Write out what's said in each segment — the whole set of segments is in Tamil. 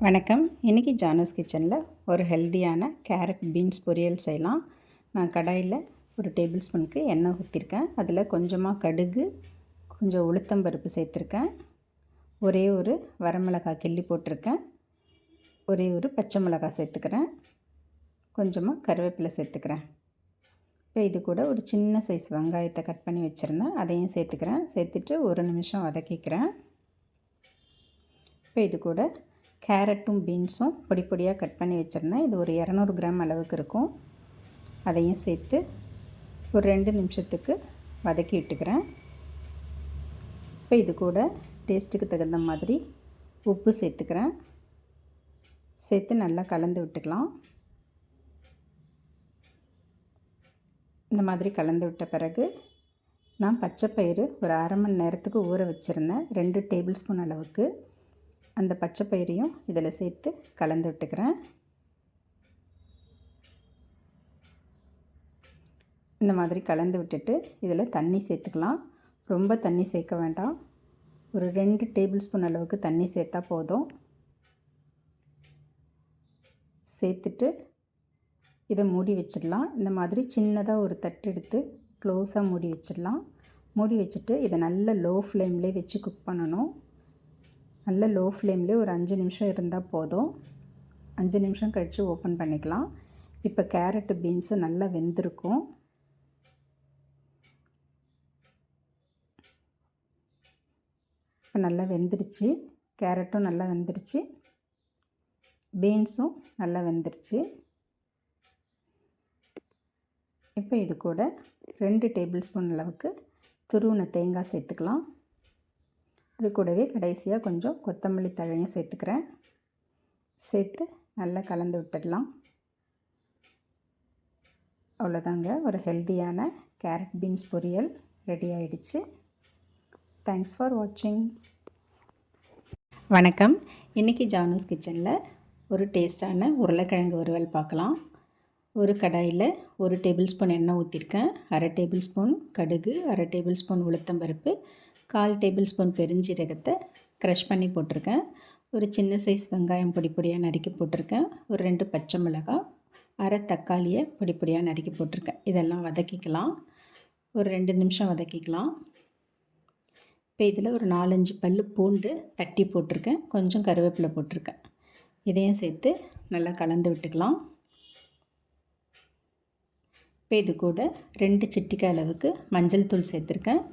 வணக்கம். இன்றைக்கி ஜானூஸ் கிச்சனில் ஒரு ஹெல்த்தியான கேரட் பீன்ஸ் பொரியல் செய்யலாம். நான் கடாயில் ஒரு டேபிள் ஸ்பூனுக்கு எண்ணெய் ஊற்றிருக்கேன். அதில் கொஞ்சமாக கடுகு, கொஞ்சம் உளுத்தம்பருப்பு சேர்த்துருக்கேன். ஒரே ஒரு வரமிளகாய் கிள்ளி போட்டிருக்கேன். ஒரே ஒரு பச்சை மிளகாய் சேர்த்துக்கிறேன். கொஞ்சமாக கருவேப்பிலை சேர்த்துக்கிறேன். இப்போ இது கூட ஒரு சின்ன சைஸ் வெங்காயத்தை கட் பண்ணி வச்சுருந்தேன், அதையும் சேர்த்துக்கிறேன். சேர்த்துட்டு ஒரு நிமிஷம் வதக்கிக்கிறேன். இப்போ இது கூட கேரட்டும் பீன்ஸும் பொடி பொடியாக கட் பண்ணி வச்சுருந்தேன். இது ஒரு 200 கிராம் அளவுக்கு இருக்கும். அதையும் சேர்த்து ஒரு 2 நிமிஷத்துக்கு வதக்கி விட்டுக்கிறேன். இப்போ இது கூட டேஸ்ட்டுக்கு தகுந்த மாதிரி உப்பு சேர்த்துக்கிறேன். சேர்த்து நல்லா கலந்து விட்டுக்கலாம். இந்த மாதிரி கலந்து விட்ட பிறகு நான் பச்சைப்பயிறு ஒரு அரை மணி நேரத்துக்கு ஊற வச்சுருந்தேன், 2 டேபிள் ஸ்பூன் அளவுக்கு. அந்த பச்சை பயிரையும் இதில் சேர்த்து கலந்து விட்டுக்கிறேன். இந்த மாதிரி கலந்து விட்டுட்டு இதில் தண்ணி சேர்த்துக்கலாம். ரொம்ப தண்ணி சேர்க்க வேண்டாம். ஒரு 2 டேபிள் ஸ்பூன் அளவுக்கு தண்ணி சேர்த்தா போதும். சேர்த்துட்டு இதை மூடி வச்சிடலாம். இந்த மாதிரி சின்னதாக ஒரு தட்டு எடுத்து க்ளோஸாக மூடி வச்சிடலாம். மூடி வச்சுட்டு இதை நல்ல லோ ஃப்ளேம்லேயே வச்சு குக் பண்ணணும். நல்ல லோ ஃப்ளேம்லேயே ஒரு 5 நிமிஷம் இருந்தால் போதும். 5 நிமிஷம் கழித்து ஓப்பன் பண்ணிக்கலாம். இப்போ கேரட்டு பீன்ஸு நல்லா வெந்திருக்கும். இப்போ நல்லா வெந்துருச்சு. கேரட்டும் நல்லா வெந்துருச்சு, பீன்ஸும் நல்லா வெந்துருச்சு. இப்போ இது கூட 2 டேபிள் ஸ்பூன் அளவுக்கு துருவின தேங்காய் சேர்த்துக்கலாம். அது கூடவே கடைசியாக கொஞ்சம் கொத்தமல்லி தழையும் சேர்த்துக்கிறேன். சேர்த்து நல்லா கலந்து விட்டுடலாம். அவ்வளோதாங்க, ஒரு ஹெல்த்தியான கேரட் பீன்ஸ் பொரியல் ரெடி ஆகிடுச்சு. தேங்க்ஸ் ஃபார் வாட்சிங். வணக்கம். இன்றைக்கி ஜானூஸ் கிச்சனில் ஒரு டேஸ்டான உருளைக்கிழங்கு வறுவல் பார்க்கலாம். ஒரு கடாயில் 1 டேபிள் ஸ்பூன் எண்ணெய் ஊற்றிருக்கேன். அரை டேபிள் ஸ்பூன் கடுகு, அரை டேபிள் ஸ்பூன் உளுத்தம்பருப்பு, 1/4 டேபிள் ஸ்பூன் பெருஞ்சீரகத்தை க்ரஷ் பண்ணி போட்டிருக்கேன். ஒரு சின்ன சைஸ் வெங்காயம் பொடி பொடியாக நறுக்கி போட்டிருக்கேன். ஒரு 2 பச்சை மிளகாய், அரை தக்காளியை பொடி பொடியாக நறுக்கி போட்டிருக்கேன். இதெல்லாம் வதக்கிக்கலாம். ஒரு 2 நிமிஷம் வதக்கிக்கலாம். இப்போ இதில் ஒரு 4-5 பல் பூண்டு தட்டி போட்டிருக்கேன். கொஞ்சம் கருவேப்பிலை போட்டிருக்கேன். இதையும் சேர்த்து நல்லா கலந்து விட்டுக்கலாம். இப்போ இது கூட 2 சிட்டிக்காய் அளவுக்கு மஞ்சள் தூள் சேர்த்துருக்கேன்.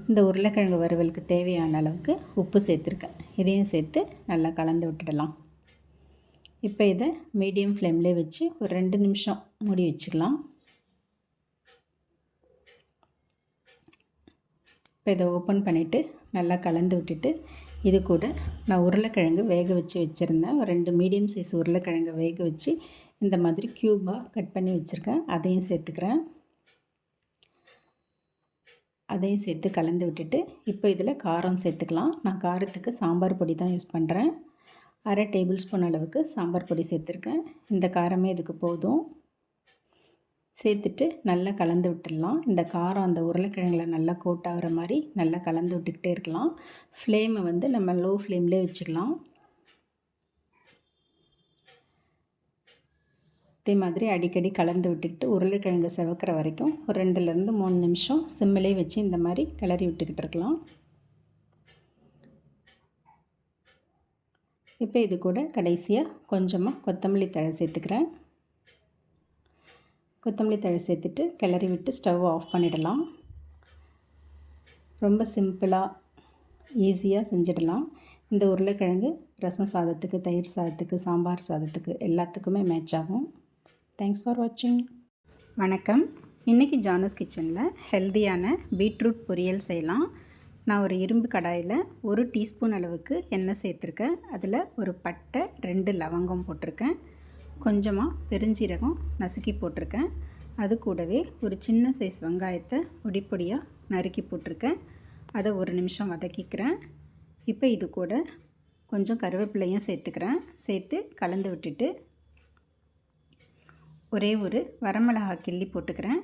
இந்த உருளைக்கிழங்கு வறுவலுக்கு தேவையான அளவுக்கு உப்பு சேர்த்துருக்கேன். இதையும் சேர்த்து நல்லா கலந்து விட்டுடலாம். இப்போ இதை மீடியம் ஃப்ளேம்லேயே வச்சு ஒரு 2 நிமிஷம் மூடி வச்சுக்கலாம். இப்போ இதை ஓப்பன் பண்ணிவிட்டு நல்லா கலந்து விட்டுட்டு இது கூட நான் உருளைக்கிழங்கு வேக வச்சு வச்சுருந்தேன். ஒரு 2 மீடியம் சைஸ் உருளைக்கிழங்கு வேக வச்சு இந்த மாதிரி க்யூபாக கட் பண்ணி வச்சுருக்கேன். அதையும் சேர்த்துக்கிறேன். அதையும் சேர்த்து கலந்து விட்டுட்டு இப்போ இதில் காரம் சேர்த்துக்கலாம். நான் காரத்துக்கு சாம்பார் பொடி தான் யூஸ் பண்ணுறேன். அரை டேபிள் ஸ்பூன் அளவுக்கு சாம்பார் பொடி சேர்த்துருக்கேன். இந்த காரமே இதுக்கு போதும். சேர்த்துட்டு நல்லா கலந்து விட்டுடலாம். இந்த காரம் அந்த உருளைக்கிழங்குல நல்லா கோட் ஆகிற மாதிரி நல்லா கலந்து விட்டுக்கிட்டே இருக்கலாம். ஃப்ளேமை வந்து நம்ம லோ ஃப்ளேம்லேயே வச்சுக்கலாம். இதே மாதிரி அடிக்கடி கலந்து விட்டுக்கிட்டு உருளைக்கிழங்கு செவக்கிற வரைக்கும் ஒரு 2லேருந்து 3 நிமிஷம் சிம்மிலே வச்சு இந்த மாதிரி கிளறி விட்டுக்கிட்டு இருக்கலாம். இப்போ இது கூட கடைசியாக கொஞ்சமாக கொத்தமல்லி தழை சேர்த்துக்கிறேன். கொத்தமல்லி தழை சேர்த்துட்டு கிளறி விட்டு ஸ்டவ் ஆஃப் பண்ணிடலாம். ரொம்ப சிம்பிளாக ஈஸியாக செஞ்சிடலாம். இந்த உருளைக்கிழங்கு ரசம் சாதத்துக்கு, தயிர் சாதத்துக்கு, சாம்பார் சாதத்துக்கு எல்லாத்துக்குமே மேட்ச் ஆகும். தேங்க்ஸ் ஃபார் வாட்சிங். வணக்கம். இன்றைக்கி ஜானூஸ் கிச்சனில் ஹெல்த்தியான பீட்ரூட் பொரியல் செய்யலாம். நான் ஒரு இரும்பு கடாயில் 1 டீஸ்பூன் அளவுக்கு எண்ணெய் சேர்த்துருக்கேன். அதில் ஒரு பட்டை, 2 லவங்கம் போட்டிருக்கேன். கொஞ்சமாக பெருஞ்சீரகம் நசுக்கி போட்டிருக்கேன். அது கூடவே ஒரு சின்ன சைஸ் வெங்காயத்தை பொடி பொடியாக நறுக்கி போட்டிருக்கேன். அதை ஒரு நிமிஷம் வதக்கிக்கிறேன். இப்போ இது கூட கொஞ்சம் கருவேப்பிலையும் சேர்த்துக்கிறேன். சேர்த்து கலந்து விட்டுட்டு ஒரே ஒரு வரமிளகாய் கிள்ளி போட்டுக்கிறேன்.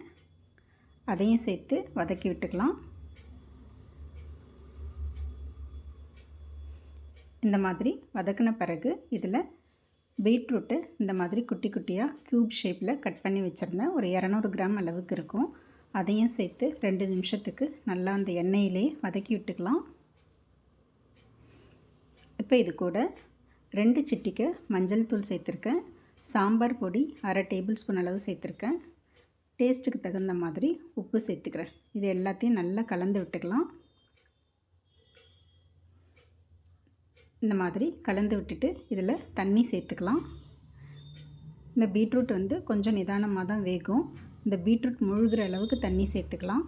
அதையும் சேர்த்து வதக்கி விட்டுக்கலாம். இந்த மாதிரி வதக்கின பிறகு இதில் பீட்ரூட்டு இந்த மாதிரி குட்டி குட்டியாக க்யூப் ஷேப்பில் கட் பண்ணி வச்சுருந்தேன். ஒரு 200 கிராம் அளவுக்கு இருக்கும். அதையும் சேர்த்து 2 நிமிஷத்துக்கு நல்லா அந்த எண்ணெயிலே வதக்கி விட்டுக்கலாம். இப்போ இது கூட 2 சிட்டிகை மஞ்சள் தூள் சேர்த்துருக்கேன். சாம்பார் பொடி 1/2 டேபிள் ஸ்பூன் அளவு சேர்த்துருக்கேன். டேஸ்ட்டுக்கு தகுந்த மாதிரி உப்பு சேர்த்துக்கிறேன். இது எல்லாத்தையும் நல்லா கலந்து விட்டுக்கலாம். இந்த மாதிரி கலந்து விட்டுட்டு இதில் தண்ணி சேர்த்துக்கலாம். இந்த பீட்ரூட் கொஞ்சம் நிதானமாக தான் வேகும். இந்த பீட்ரூட் முழுகிற அளவுக்கு தண்ணி சேர்த்துக்கலாம்.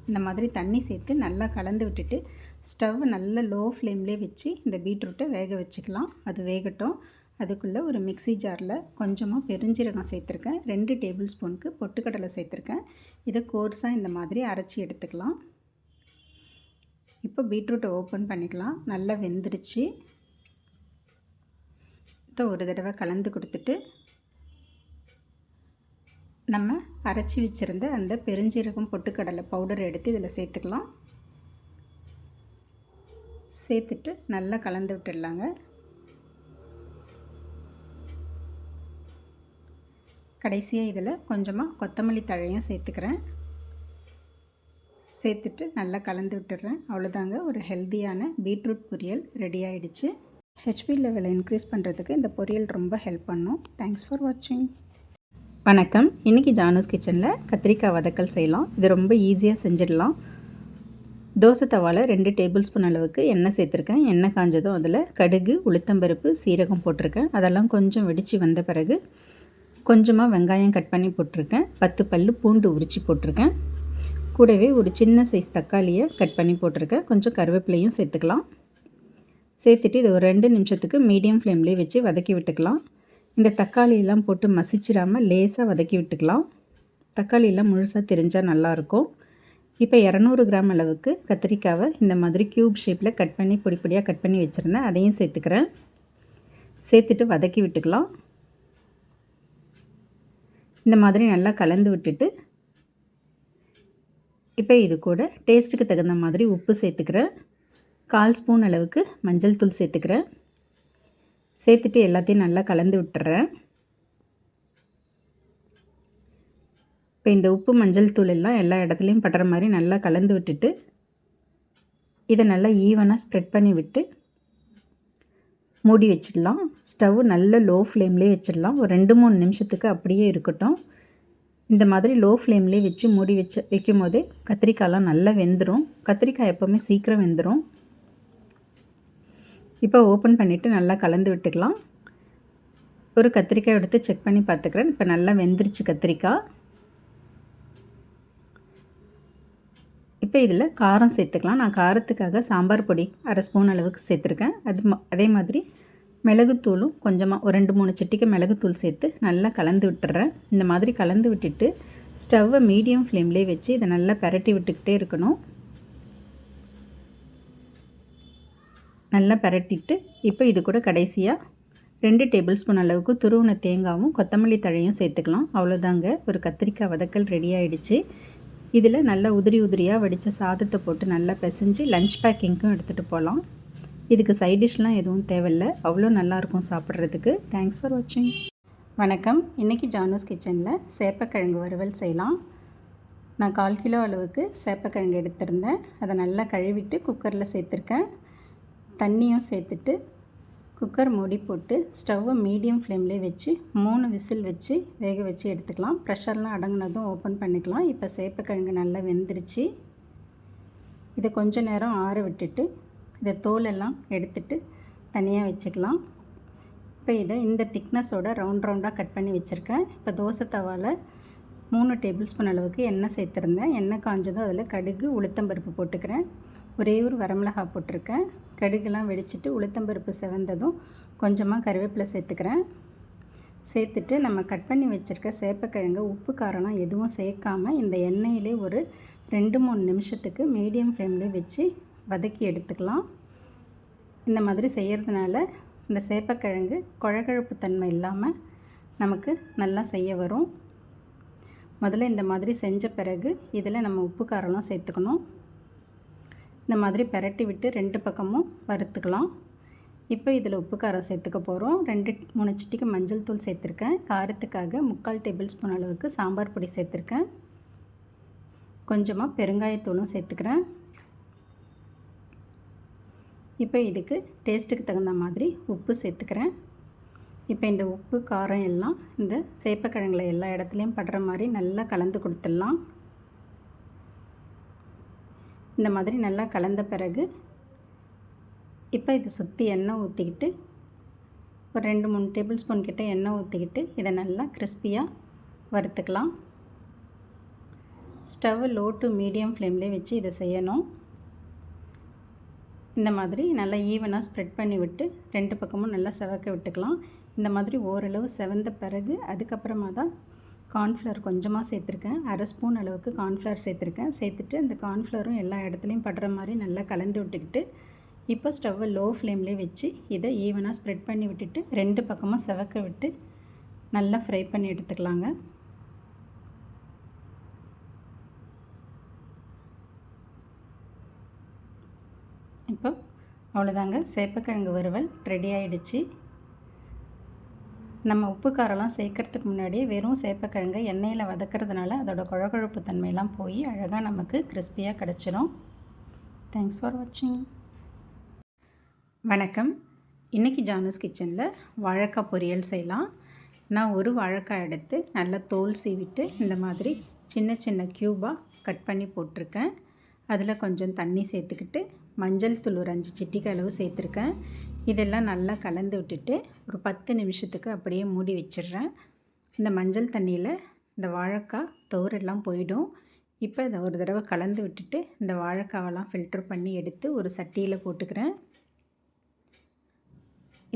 இந்த மாதிரி தண்ணி சேர்த்து நல்லா கலந்து விட்டுட்டு ஸ்டவ் நல்ல லோ ஃப்ளேம்லேயே வச்சு இந்த பீட்ரூட்டை வேக வச்சுக்கலாம். அது வேகட்டும். அதுக்குள்ளே ஒரு மிக்ஸி ஜாரில் கொஞ்சமாக பெருஞ்சீரகம் சேர்த்துருக்கேன். 2 டேபிள் ஸ்பூனுக்கு பொட்டுக்கடலை சேர்த்துருக்கேன். இதை கோர்ஸாக இந்த மாதிரி அரைச்சி எடுத்துக்கலாம். இப்போ பீட்ரூட்டை ஓப்பன் பண்ணிக்கலாம். நல்லா வெந்துருச்சு. இதை ஒரு தடவை கலந்து கொடுத்துட்டு நம்ம அரைச்சி வச்சுருந்த அந்த பெருஞ்சீரகம் பொட்டுக்கடலை பவுடர் எடுத்து இதில் சேர்த்துக்கலாம். சேர்த்துட்டு நல்லா கலந்து விட்டுடலாங்க. கடைசியாக இதில் கொஞ்சமாக கொத்தமல்லி தழையும் சேர்த்துக்கிறேன். சேர்த்துட்டு நல்லா கலந்து விட்டுடுறேன். அவ்வளோதாங்க, ஒரு ஹெல்த்தியான பீட்ரூட் பொரியல் ரெடி ஆகிடுச்சு. ஹெச்பி லெவலை இன்க்ரீஸ் பண்ணுறதுக்கு இந்த பொரியல் ரொம்ப ஹெல்ப் பண்ணும். தேங்க்ஸ் ஃபார் வாட்சிங். வணக்கம். இன்றைக்கி ஜானூஸ் கிச்சனில் கத்திரிக்காய் வதக்கல் செய்யலாம். இது ரொம்ப ஈஸியாக செஞ்சிடலாம். தோசை தவாவில் 2 டேபிள் ஸ்பூன் அளவுக்கு எண்ணெய் சேர்த்துருக்கேன். எண்ணெய் காஞ்சதும் அதில் கடுகு, உளுத்தம்பருப்பு, சீரகம் போட்டிருக்கேன். அதெல்லாம் கொஞ்சம் வெடித்து வந்த பிறகு கொஞ்சமாக வெங்காயம் கட் பண்ணி போட்டிருக்கேன். 10 பல்லு பூண்டு உரித்து போட்டிருக்கேன். கூடவே ஒரு சின்ன சைஸ் தக்காளியை கட் பண்ணி போட்டிருக்கேன். கொஞ்சம் கருவேப்பிலையும் சேர்த்துக்கலாம். சேர்த்துட்டு இது ஒரு 2 நிமிஷத்துக்கு மீடியம் ஃப்ளேம்லேயே வச்சு வதக்கி விட்டுக்கலாம். இந்த தக்காளியெல்லாம் போட்டு மசிச்சிடாமல் லேசாக வதக்கி விட்டுக்கலாம். தக்காளியெல்லாம் முழுசாக தெரிஞ்சால் நல்லாயிருக்கும். இப்போ 200 கிராம் அளவுக்கு கத்திரிக்காவை இந்த மாதிரி க்யூப் ஷேப்பில் கட் பண்ணி பொடி பொடியாக கட் பண்ணி வச்சுருந்தேன். அதையும் சேர்த்துக்கிறேன். சேர்த்துட்டு வதக்கி விட்டுக்கலாம். இந்த மாதிரி நல்லா கலந்து விட்டுட்டு இப்போ இது கூட டேஸ்ட்டுக்கு தகுந்த மாதிரி உப்பு சேர்த்துக்கிறேன். 1/4 ஸ்பூன் அளவுக்கு மஞ்சள் தூள் சேர்த்துக்கிறேன். சேர்த்துட்டு எல்லாத்தையும் நல்லா கலந்து விட்டுறேன். இப்போ இந்த உப்பு மஞ்சள் தூள் எல்லாம் எல்லா இடத்துலையும் படுற மாதிரி நல்லா கலந்து விட்டுட்டு இதை நல்லா ஈவனாக ஸ்ப்ரெட் பண்ணி விட்டு மூடி வச்சிடலாம். ஸ்டவ் நல்ல லோ ஃப்ளேம்லேயே வச்சிடலாம். ஒரு 2-3 நிமிஷத்துக்கு அப்படியே இருக்கட்டும். இந்த மாதிரி லோ ஃப்ளேம்லேயே வச்சு மூடி வைக்கும் போதே கத்திரிக்காயெலாம் நல்லா வெந்துடும். கத்திரிக்காய் எப்போவுமே சீக்கிரம் வெந்துடும். இப்போ ஓப்பன் பண்ணிவிட்டு நல்லா கலந்து விட்டுக்கலாம். ஒரு கத்திரிக்காய் எடுத்து செக் பண்ணி பார்த்துக்கிறேன். இப்போ நல்லா வெந்துருச்சு கத்திரிக்காய். இப்போ இதில் காரம் சேர்த்துக்கலாம். நான் காரத்துக்காக சாம்பார் பொடி 1/2 ஸ்பூன் அளவுக்கு சேர்த்துருக்கேன். அதே மாதிரி மிளகுத்தூளும் கொஞ்சமாக ஒரு 2-3 சிட்டிகை மிளகுத்தூள் சேர்த்து நல்லா கலந்து விட்டுறேன். இந்த மாதிரி கலந்து விட்டுட்டு ஸ்டவ்வை மீடியம் ஃப்ளேம்லேயே வச்சு இதை நல்லா பரட்டி விட்டுக்கிட்டே இருக்கணும். நல்லா பரட்டிட்டு இப்போ இது கூட கடைசியாக 2 டேபிள் ஸ்பூன் அளவுக்கு துருவின தேங்காயும் கொத்தமல்லி தழையும் சேர்த்துக்கலாம். அவ்வளோதாங்க, ஒரு கத்திரிக்காய் வதக்கல் ரெடி ஆகிடுச்சு. இதில் நல்லா உதிரி உதிரியாக வடித்த சாதத்தை போட்டு நல்லா பிசைஞ்சு லஞ்ச் பேக்கிங்க்கும் எடுத்துகிட்டு போகலாம். இதுக்கு சைட் டிஷ்லாம் எதுவும் தேவையில்லை. அவ்வளோ நல்லாயிருக்கும் சாப்பிட்றதுக்கு. தேங்க்ஸ் ஃபார் வாட்சிங். வணக்கம். இன்றைக்கி ஜானூஸ் கிச்சனில் சேப்பக்கிழங்கு வறுவல் செய்யலாம். நான் 1/4 கிலோ அளவுக்கு சேப்பக்கிழங்கு எடுத்திருந்தேன். அதை நல்லா கழுவிட்டு குக்கரில் சேர்த்துருக்கேன். தண்ணியும் சேர்த்துட்டு குக்கர் மூடி போட்டு ஸ்டவ்வை மீடியம் ஃப்ளேம்லேயே வச்சு 3 விசில் வச்சு வேக வச்சு எடுத்துக்கலாம். ப்ரெஷர்லாம் அடங்கினதும் ஓப்பன் பண்ணிக்கலாம். இப்போ சேப்பக்கிழங்கு நல்லா வெந்துருச்சு. இதை கொஞ்சம் நேரம் ஆற விட்டுட்டு இதை தோலெல்லாம் எடுத்துட்டு தனியாக வச்சுக்கலாம். இப்போ இதை இந்த திக்னஸோட ரவுண்டாக கட் பண்ணி வச்சுருக்கேன். இப்போ தோசை தவாவில் 3 டேபிள் ஸ்பூன் அளவுக்கு எண்ணெய் சேர்த்துருந்தேன். எண்ணெய் காஞ்சதும் அதில் கடுகு, உளுத்தம்பருப்பு போட்டுக்கிறேன். ஒரே ஒரு வரமிளகாய் போட்டிருக்கேன். கடுகுலாம் வெடிச்சிட்டு உளுத்தம்பருப்பு செவந்ததும் கொஞ்சமாக கருவேப்பிலை சேர்த்துக்கிறேன். சேர்த்துட்டு நம்ம கட் பண்ணி வச்சுருக்க சேப்பக்கிழங்கு உப்பு காரம்லாம் எதுவும் சேர்க்காமல் இந்த எண்ணெயிலே ஒரு 2-3 நிமிஷத்துக்கு மீடியம் ஃப்ளேம்லேயே வச்சு வதக்கி எடுத்துக்கலாம். இந்த மாதிரி செய்கிறதுனால இந்த சேப்பக்கிழங்கு குழகுழப்பு தன்மை இல்லாமல் நமக்கு நல்லா செய்ய வரும். முதல்ல இந்த மாதிரி செஞ்ச பிறகு இதில் நம்ம உப்பு காரம்லாம் சேர்த்துக்கணும். இந்த மாதிரி பெரட்டி விட்டு 2 பக்கமும் வறுத்துக்கலாம். இப்போ இதில் உப்பு காரம் சேர்த்துக்க போகிறோம். 2-3 சிட்டிகை மஞ்சள் தூள் சேர்த்துருக்கேன். காரத்துக்காக 3/4 டேபிள் ஸ்பூன் அளவுக்கு சாம்பார் பொடி சேர்த்துருக்கேன். கொஞ்சமாக பெருங்காயத்தூளும் சேர்த்துக்கிறேன். இப்போ இதுக்கு டேஸ்ட்டுக்கு தகுந்த மாதிரி உப்பு சேர்த்துக்கிறேன். இப்போ இந்த உப்பு காரம் எல்லாம் இந்த சேப்பக்கிழங்குல எல்லா இடத்துலையும் படுற மாதிரி நல்லா கலந்து கொடுத்துடலாம். இந்த மாதிரி நல்லா கலந்த பிறகு இப்போ இதை சுற்றி எண்ணெய் ஊற்றிக்கிட்டு ஒரு 2-3 டேபிள் ஸ்பூன் கிட்ட எண்ணெய் ஊற்றிக்கிட்டு இதை நல்லா கிறிஸ்பியாக வறுத்துக்கலாம். ஸ்டவ் லோ டு மீடியம் ஃப்ளேம்லேயே வச்சு இதை செய்யணும். இந்த மாதிரி நல்லா ஈவனாக ஸ்ப்ரெட் பண்ணி விட்டு 2 பக்கமும் நல்லா செவக்க விட்டுக்கலாம். இந்த மாதிரி ஓரளவு செவந்த பிறகு அதுக்கப்புறமா தான் கார்ன்ஃப்ளவர் கொஞ்சமாக சேர்த்துருக்கேன். 1/2 ஸ்பூன் அளவுக்கு கார்ன்ஃப்ளவர் சேர்த்துருக்கேன். சேர்த்துட்டு இந்த கார்ன்ஃப்ளவரும் எல்லா இடத்துலையும் படுற மாதிரி நல்லா கலந்து விட்டுக்கிட்டு இப்போ ஸ்டவ்வை லோ ஃப்ளேம்லேயே வச்சு இதை ஈவனாக ஸ்ப்ரெட் பண்ணி விட்டுட்டு 2 பக்கமும் செவக்க விட்டு நல்லா ஃப்ரை பண்ணி எடுத்துக்கலாங்க. இப்போ அவ்வளோதாங்க, சேப்பக்கிழங்கு வறுவல் ரெடி ஆகிடுச்சு. நம்ம உப்பு காரம்லாம் சேர்க்கறதுக்கு முன்னாடியே வெறும் சேப்பக்கிழங்கை எண்ணெயில் வதக்கிறதுனால அதோட குழகுழப்பு தன்மையெல்லாம் போய் அழகாக நமக்கு கிறிஸ்பியாக கிடச்சிரும். தேங்க்ஸ் ஃபார் வாட்சிங். வணக்கம். இன்றைக்கி ஜானஸ் கிச்சனில் வாழைக்காய் பொரியல் செய்யலாம். நான் ஒரு வாழைக்காய் எடுத்து நல்லா தோல் சீவிட்டு இந்த மாதிரி சின்ன சின்ன க்யூபாக கட் பண்ணி போட்டிருக்கேன். அதில் கொஞ்சம் தண்ணி சேர்த்துக்கிட்டு மஞ்சள் தூள் ஒரு 5 சிட்டிகை அளவு சேர்த்துருக்கேன். இதெல்லாம் நல்லா கலந்து விட்டுட்டு ஒரு 10 நிமிஷத்துக்கு அப்படியே மூடி வச்சிடுறேன். இந்த மஞ்சள் தண்ணியில் இந்த வாழைக்காய் தோரெல்லாம் போயிடும். இப்போ இதை ஒரு தடவை கலந்து விட்டுட்டு இந்த வாழைக்காவெல்லாம் ஃபில்டர் பண்ணி எடுத்து ஒரு சட்டியில் போட்டுக்கிறேன்.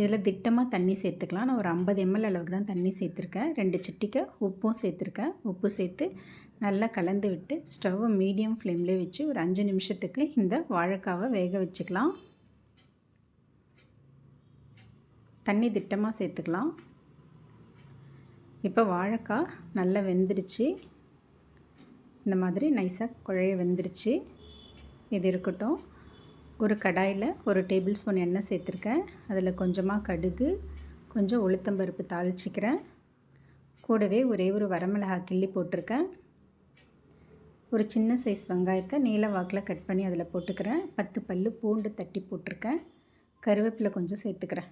இதில் திட்டமாக தண்ணி சேர்த்துக்கலாம். நான் ஒரு 50 ml அளவுக்கு தான் தண்ணி சேர்த்துருக்கேன். 2 சிட்டிகை உப்பும் சேர்த்துருக்கேன். உப்பு சேர்த்து நல்லா கலந்து விட்டு ஸ்டவ்வை மீடியம் ஃப்ளேம்லேயே வச்சு ஒரு 5 நிமிஷத்துக்கு இந்த வாழைக்காவை வேக வச்சுக்கலாம். தண்ணி திட்டமாக சேர்த்துக்கலாம். இப்போ வாழைக்காய் நல்லா வெந்துருச்சு. இந்த மாதிரி நைஸாக குழைய வெந்துருச்சு. இது இருக்கட்டும். ஒரு கடாயில் ஒரு டேபிள் ஸ்பூன் எண்ணெய் சேர்த்துருக்கேன். அதில் கொஞ்சமாக கடுகு, கொஞ்சம் உளுத்தம்பருப்பு தாளிச்சிக்கிறேன். கூடவே ஒரே ஒரு வரமிளகாய் கிள்ளி போட்டிருக்கேன். ஒரு சின்ன சைஸ் வெங்காயத்தை நீல வாக்கில் கட் பண்ணி அதில் போட்டுக்கிறேன். 10 பல் பூண்டு தட்டி போட்டிருக்கேன். கருவேப்பிலை கொஞ்சம் சேர்த்துக்கிறேன்.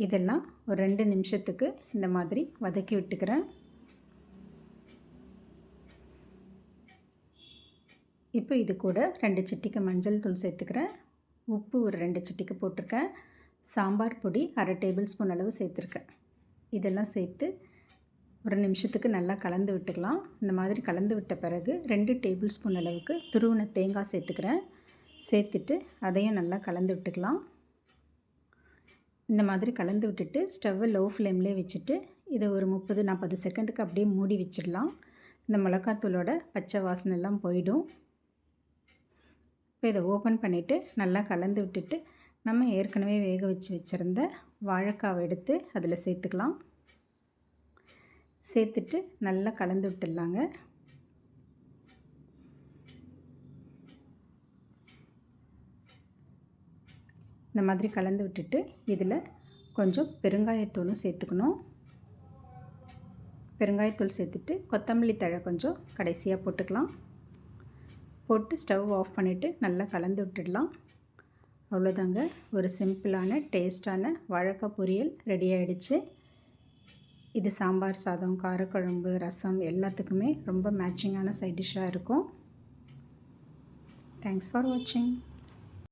இதெல்லாம் ஒரு 2 நிமிஷத்துக்கு இந்த மாதிரி வதக்கி விட்டுக்கிறேன். இப்போ இது கூட 2 சிட்டிகை மஞ்சள் தூள் சேர்த்துக்கிறேன். உப்பு ஒரு 2 சிட்டிகை போட்டிருக்கேன். சாம்பார் பொடி 1/2 டேபிள் ஸ்பூன் அளவு சேர்த்துருக்கேன். இதெல்லாம் சேர்த்து ஒரு நிமிஷத்துக்கு நல்லா கலந்து விட்டுக்கலாம். இந்த மாதிரி கலந்து விட்ட பிறகு 2 டேபிள் ஸ்பூன் அளவுக்கு துருவின தேங்காய் சேர்த்துக்கிறேன். சேர்த்துட்டு அதையும் நல்லா கலந்து விட்டுக்கலாம். இந்த மாதிரி கலந்து விட்டுட்டு ஸ்டவ்வை லோ ஃப்ளேம்லேயே வச்சுட்டு இதை ஒரு 30-40 செகண்டுக்கு அப்படியே மூடி வச்சிடலாம். இந்த மிளகாத்தூளோட பச்சை வாசனைலாம் போயிடும். இப்போ இதை ஓப்பன் பண்ணிவிட்டு நல்லா கலந்து விட்டுட்டு நம்ம ஏற்கனவே வேக வச்சுருந்த வாழைக்காவை எடுத்து அதில் சேர்த்துக்கலாம். சேர்த்துட்டு நல்லா கலந்து விட்டுடலாங்க. இந்த மாதிரி கலந்து விட்டுட்டு இதில் கொஞ்சம் பெருங்காயத்தூளும் சேர்த்துக்கணும். பெருங்காயத்தூள் சேர்த்துட்டு கொத்தமல்லி தழை கொஞ்சம் கடைசியாக போட்டுக்கலாம். போட்டு ஸ்டவ் ஆஃப் பண்ணிவிட்டு நல்லா கலந்து விட்டுடலாம். அவ்வளோதாங்க, ஒரு சிம்பிளான டேஸ்டான வாழைக்காய் பொரியல் ரெடி ஆகிடுச்சு. இது சாம்பார் சாதம், காரக்குழம்பு, ரசம் எல்லாத்துக்குமே ரொம்ப மேட்சிங்கான சைட் டிஷ்ஷாக இருக்கும். தேங்க்ஸ் ஃபார் வாட்சிங்.